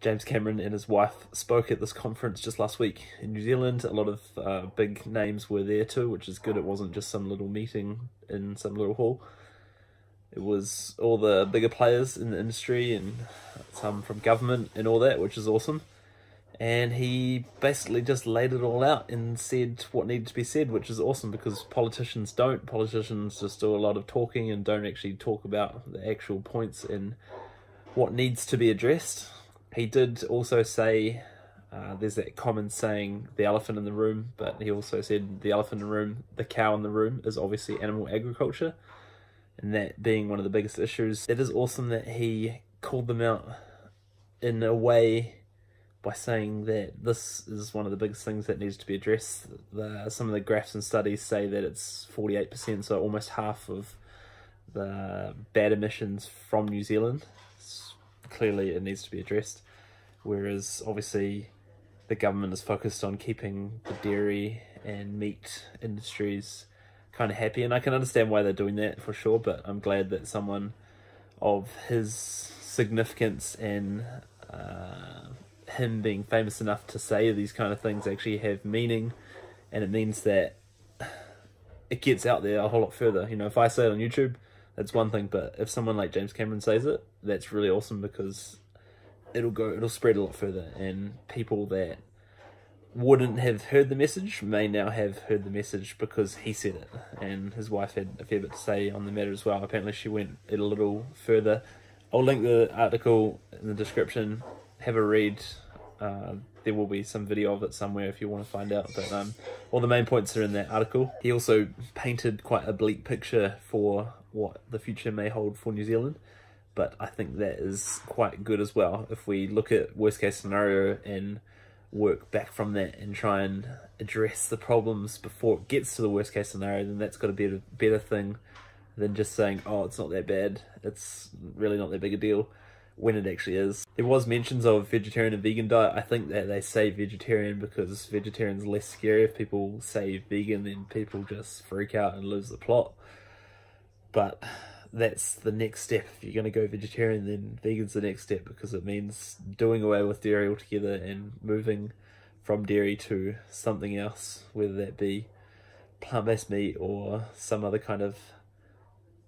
James Cameron and his wife spoke at this conference just last week in New Zealand. A lot of big names were there too, which is good. It wasn't just some little meeting in some little hall. It was all the bigger players in the industry and some from government and all that, which is awesome. And he basically just laid it all out and said what needed to be said, which is awesome because politicians don't. Politicians just do a lot of talking and don't actually talk about the actual points and what needs to be addressed. He did also say, there's that common saying, the elephant in the room, but he also said the elephant in the room, the cow in the room is obviously animal agriculture. And that being one of the biggest issues. It is awesome that he called them out in a way by saying that this is one of the biggest things that needs to be addressed. Some of the graphs and studies say that it's 48%, so almost half of the bad emissions from New Zealand. Clearly it needs to be addressed, whereas obviously the government is focused on keeping the dairy and meat industries kind of happy, and I can understand why they're doing that for sure, but I'm glad that someone of his significance and him being famous enough to say these kind of things actually have meaning, and it means that it gets out there a whole lot further. You know, if I say it on YouTube, that's one thing, but if someone like James Cameron says it, that's really awesome because it'll spread a lot further, and people that wouldn't have heard the message may now have heard the message because he said it. And his wife had a fair bit to say on the matter as well. Apparently she went it a little further. I'll link the article in the description. Have a read. There will be some video of it somewhere if you want to find out, but all the main points are in that article. He also painted quite a bleak picture for what the future may hold for New Zealand, but I think that is quite good as well. If we look at worst case scenario and work back from that and try and address the problems before it gets to the worst case scenario, then that's got to be a better thing than just saying, oh, it's not that bad, it's really not that big a deal, when it actually is. There was mentions of vegetarian and vegan diet. I think that they say vegetarian because vegetarian's less scary. If people say vegan, then people just freak out and lose the plot. But that's the next step. If you're going to go vegetarian, then vegan's the next step because it means doing away with dairy altogether and moving from dairy to something else, whether that be plant-based meat or some other kind of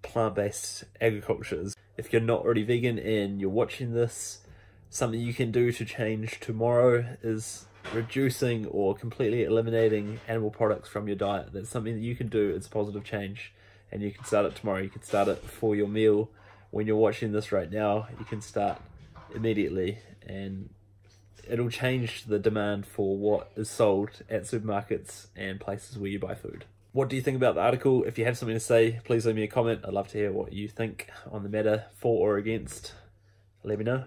plant-based agriculture. If you're not already vegan and you're watching this, something you can do to change tomorrow is reducing or completely eliminating animal products from your diet. That's something that you can do. It's a positive change. And you can start it tomorrow. You can start it for your meal. When you're watching this right now, you can start immediately, and it'll change the demand for what is sold at supermarkets and places where you buy food. What do you think about the article? If you have something to say, please leave me a comment. I'd love to hear what you think on the matter, for or against. Let me know.